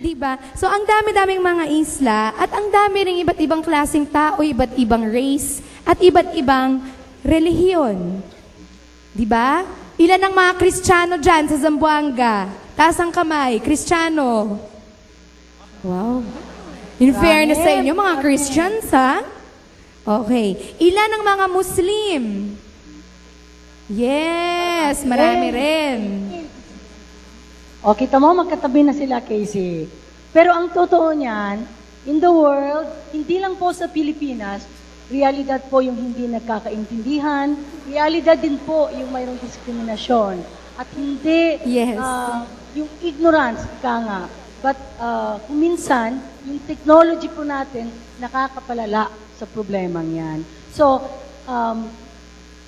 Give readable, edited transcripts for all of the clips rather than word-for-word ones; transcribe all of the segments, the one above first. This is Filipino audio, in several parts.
Diba? So, ang dami-daming mga isla at ang dami ring iba't ibang klaseng tao, iba't ibang race, at iba't ibang relihiyon. Diba? Ilan ang mga Kristiyano dyan sa Zamboanga? Taas ang kamay, Kristiyano. Wow. In fairness sa inyo, mga Christians, ha? Okay. Ilan ang mga Muslim? Yes, marami rin. O, kita mo, magkatabi na sila, Casey. Pero ang totoo niyan, in the world, hindi lang po sa Pilipinas, realidad po yung hindi nagkakaintindihan, realidad din po yung mayroong diskriminasyon. At hindi yung ignorance, ika nga. But kung minsan, yung technology po natin nakakapalala sa problemang yan. So,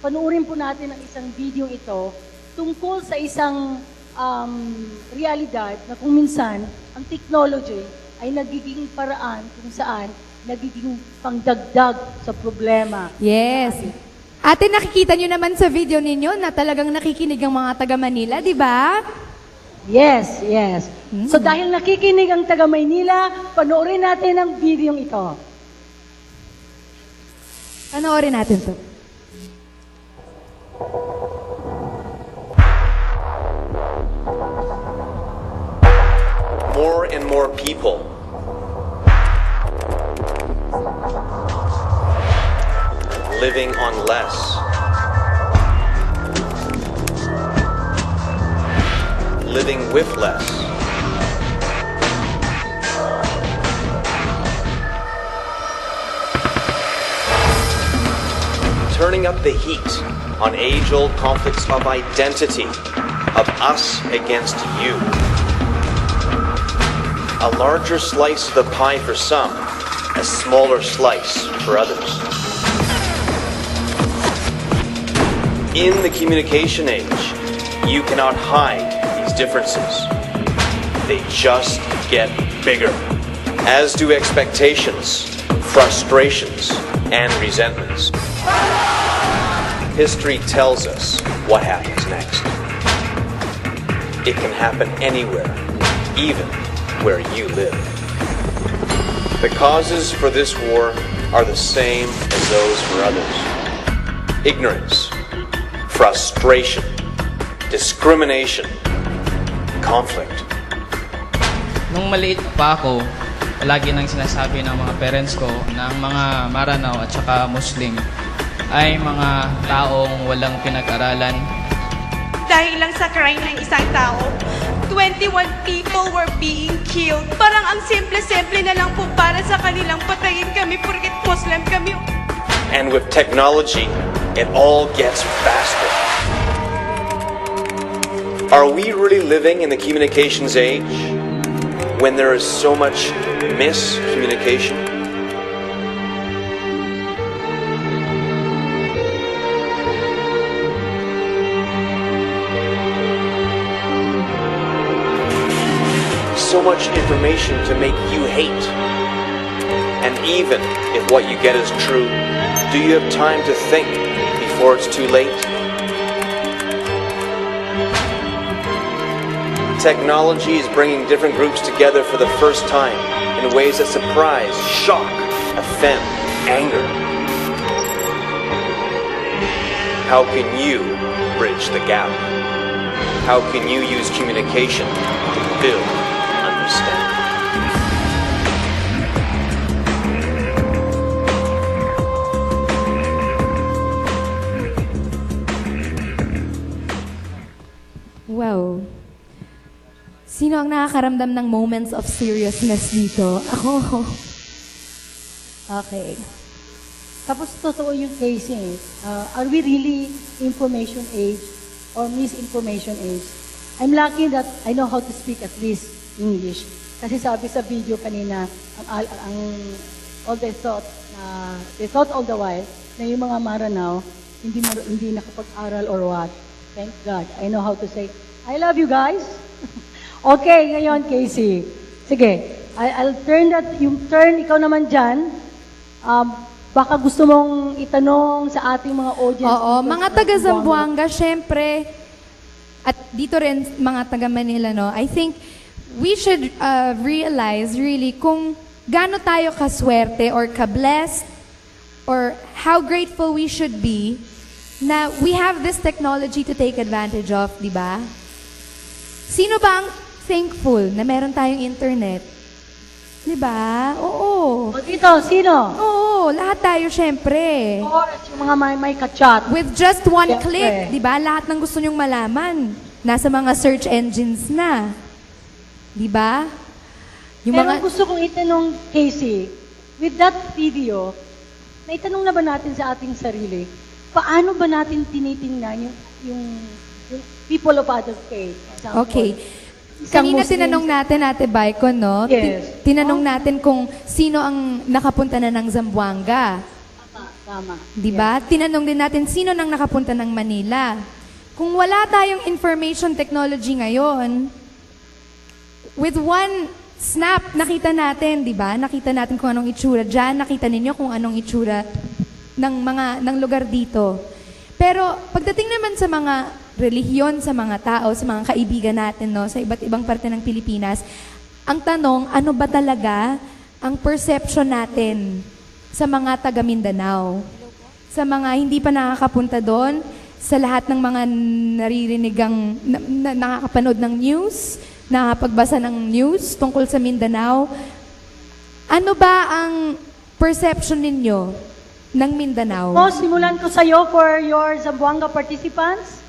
panuurin po natin ang isang video ito tungkol sa isang realidad na kung minsan ang technology ay nagiging paraan kung saan nagiging pangdagdag sa problema. Yes. Ate, nakikita nyo naman sa video ninyo na talagang nakikinig ang mga taga Manila, di ba? Yes, yes. So dahil nakikinig ang taga Maynila, panoorin natin ang video ito. Panoorin natin to. More and more people living on less. Living with less. Turning up the heat on age-old conflicts of identity, of us against you. A larger slice of the pie for some, a smaller slice for others. In the communication age, you cannot hide these differences. They just get bigger, as do expectations, frustrations, and resentments. History tells us what happens next. It can happen anywhere, even where you live. The causes for this war are the same as those for others. Ignorance, frustration, discrimination, conflict. Nung maliit pa ako, palagi nang sinasabi ng mga parents ko na ang mga Maranao at saka Muslim ay mga taong walang pinag-aralan. Dahil lang sa crime ng isang tao, 21 people were being killed. Parang ang simple-simple na lang po para sa kanilang patayin kami porket Muslim kami. And with technology, it all gets faster. Are we really living in the communications age when there is so much miscommunication? So much information to make you hate. And even if what you get is true, do you have time to think before it's too late? Technology is bringing different groups together for the first time in ways that surprise, shock, offend, anger. How can you bridge the gap? How can you use communication to build understanding? Wow. Sino ang nakakaramdam ng moments of seriousness dito? Ako. Okay. Tapos totoo yung casing. Are we really information age or misinformation age? I'm lucky that I know how to speak at least English. Kasi sabi sa video kanina, all they thought all the while na yung mga Maranao hindi nakapag-aral or what. Thank God. I know how to say, I love you guys. Okay, ngayon, Casey. Sige, I'll turn yung turn, ikaw naman dyan. Baka gusto mong itanong sa ating mga audience. Oo, mga taga Zamboanga, syempre, at dito rin mga taga Manila, no? I think we should realize really kung gaano tayo kaswerte or ka-blessed or how grateful we should be na we have this technology to take advantage of, di ba? Sino ba ang thankful na meron tayong internet? Di ba? Oo. O dito, sino? Oo, lahat tayo syempre. Of course, yung mga may ka-chat. With just one Syempre. click, di ba? Lahat ng gusto nyong malaman, nasa mga search engines na. Di ba? Yung Pero mga... gusto kong itanong, Casey, with that video, naitanong na ba natin sa ating sarili, paano ba natin tinitingnan yung people of other faith? Example, Okay. isang Kanina Muslim- tinanong natin, Ate Baicon, no? Yes. Tinanong natin kung sino ang nakapunta na ng Zamboanga. Tama. Di ba? Tinanong din natin sino nang nakapunta ng Manila. Kung wala tayong information technology ngayon, with one snap, nakita natin, di ba? Nakita natin kung anong itsura dyan. Nakita ninyo kung anong itsura ng lugar dito. Pero pagdating naman sa mga relihiyon, sa mga tao, sa mga kaibigan natin, no, sa iba't ibang parte ng Pilipinas, ang tanong, ano ba talaga ang perception natin sa mga taga Mindanao? Sa mga hindi pa nakakapunta doon, sa lahat ng mga naririnigang, nakakapanood ng news, nakapagbasa ng news tungkol sa Mindanao, ano ba ang perception ninyo ng Mindanao? Simulan ko sa'yo for your Zamboanga participants.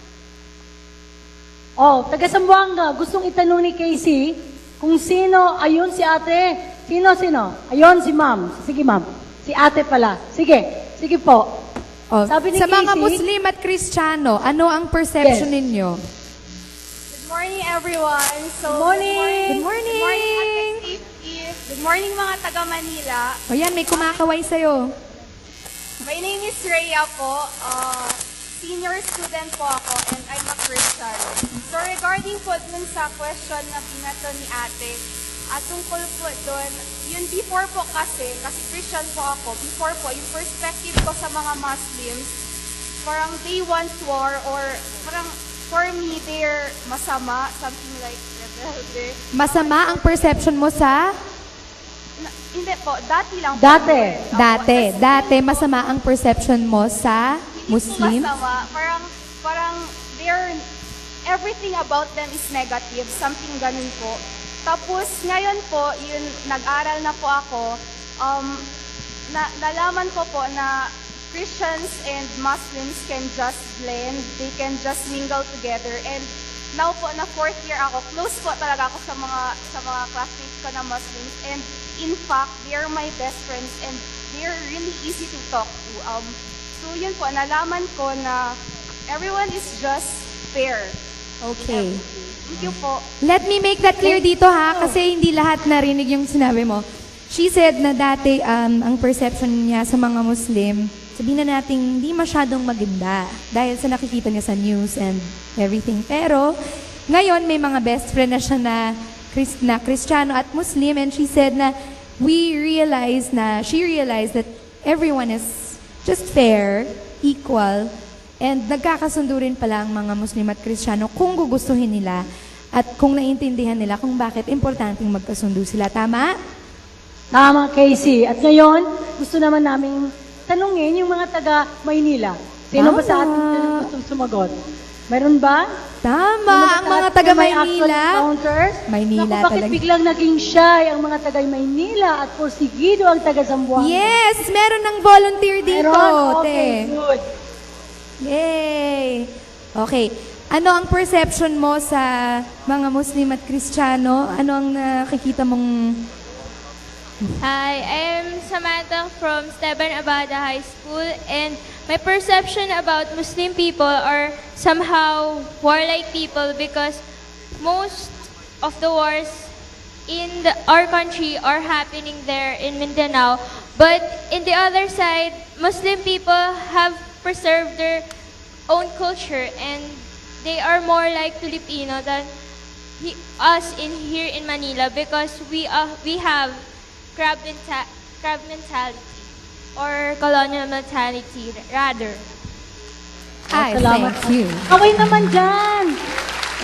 Taga Zamboanga, gustong itanong ni Casey kung sino, ayun si ate. Sino? Ayun si ma'am. Sige ma'am. Si ate pala. Sige po. Sabi ni Sa mga Casey- Muslim at Kristiyano, ano ang perception Yes. ninyo? Good morning, everyone. Good morning. Good morning! Good morning, Ate Steve. Good morning, mga taga Manila. O yan, may kumakaway sa'yo. My name is Rhea po. Senior student po ako and I'm a Christian. So regarding po dun sa question na binato ni ate, tungkol po dun, yun before po kasi Christian po ako, before po, yung perspective ko sa mga Muslims, parang they want war or parang for me, they're masama, something like rebelde. Masama ang perception mo sa... Hindi po, dati lang po. Dati, masama ang perception mo sa Muslim? Hindi po masama. Parang everything about them is negative, something ganun po. Tapos ngayon po, yun, nag-aral na po ako, nalaman ko po na Christians and Muslims can just blend, they can just mingle together. And now po, na fourth year ako, close po talaga ako sa mga classmates ko na Muslims. And in fact, they are my best friends and they're really easy to talk to. So yun po, nalaman ko na everyone is just fair. Okay. Thank you po. Let me make that clear dito ha, kasi hindi lahat narinig yung sinabi mo. She said na dati ang perception niya sa mga Muslim, sabihin na natin hindi masyadong maganda dahil sa nakikita niya sa news and everything. Pero ngayon may mga best friend na siya na Kristiyano at Muslim, and she said na she realized that everyone is just fair, equal, and nagkakasundo rin pala ang mga Muslim at Kristiyano kung gugustuhin nila at kung naiintindihan nila kung bakit importanteng magkasundo sila. Tama? Tama, Casey. At ngayon, gusto naman namin tanungin yung mga taga Maynila. Sino ba sa ating gustong sumagot? Meron ba? Tama, ang mga taga Maynila. Maynila Naku, bakit talaga. biglang naging shy ang mga taga Maynila at porsigido ang taga Zamboanga? Yes, meron ng volunteer dito. Meron? Okay, te. good. Yay! Okay. Ano ang perception mo sa mga Muslim at Kristiyano? Ano ang nakikita mong... Hi, I am Samantha from Esteban Abada High School, and my perception about Muslim people are somehow warlike people because most of the wars in our country are happening there in Mindanao. But in the other side, Muslim people have preserved their own culture and they are more like Filipino than us here in Manila because we have crab mentality or colonial mentality rather. Ay, Salamat. thank you. Okay naman dyan.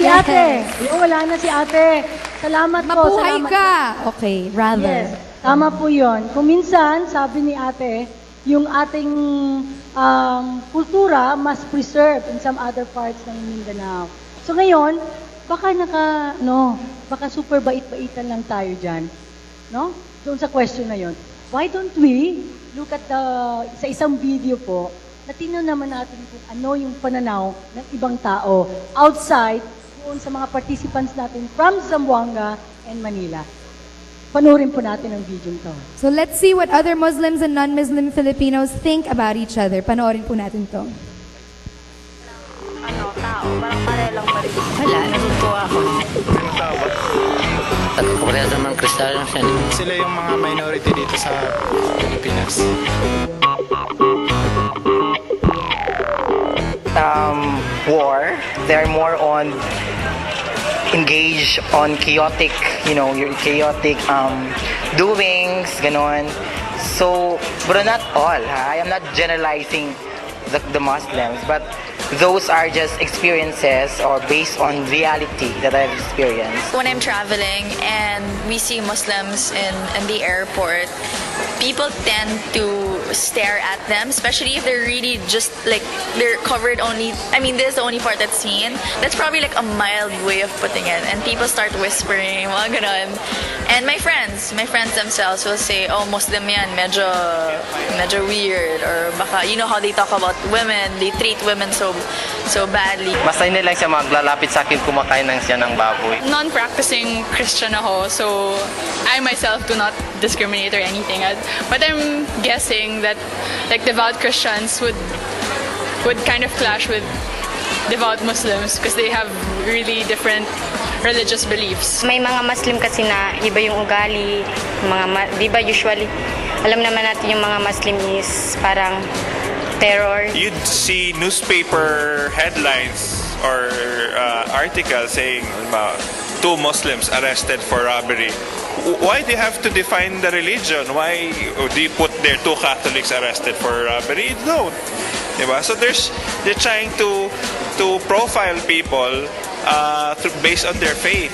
Si ate. Yung wala na si ate. Salamat po. Mabuhay Salamat ka. Okay, rather. Yes, tama po yun. Kung minsan, sabi ni ate, yung ating kultura must preserve in some other parts ng Mindanao. So ngayon, baka super bait-baitan lang tayo dyan. No? Doon sa question na yun. Why don't we look at sa isang video po, na tingnan naman natin kung ano yung pananaw ng ibang tao outside doon sa mga participants natin from Zamboanga and Manila. Panoorin po natin ang video to. So let's see what other Muslims and non-Muslim Filipinos think about each other. Panoorin po natin to. Tao, parang pare lang pa rin. Wala, natutuwa ako. Pagkakumpara naman Kristiyano siya. Sila yung mga minority dito sa Pilipinas. War, they're more on engaged on chaotic, your chaotic doings, ganon. So, but not all, I am not generalizing the Muslims, but those are just experiences or based on reality that I've experienced. When I'm traveling and we see Muslims in the airport, people tend to stare at them, especially if they're really just like, they're covered only, this is the only part that's seen. That's probably like a mild way of putting it. And people start whispering, mga ganon. And my friends themselves will say, oh, Muslim yan, medyo weird. Or baka, you know how they talk about women, they treat women so badly. Basta hindi lang siya maglalapit sa akin kumakain lang siya ng baboy. Non-practicing Christian ako, so I myself do not discriminate or anything. But I'm guessing that like devout Christians would kind of clash with devout Muslims because they have really different religious beliefs. May mga Muslim kasi na iba yung ugali, di ba usually, alam naman natin yung mga Muslim is parang terror. You'd see newspaper headlines or articles saying about 2 Muslims arrested for robbery. Why do you have to define the religion? Why do you put there 2 Catholics arrested for robbery? You don't. Diba? So they're trying to profile people based on their faith.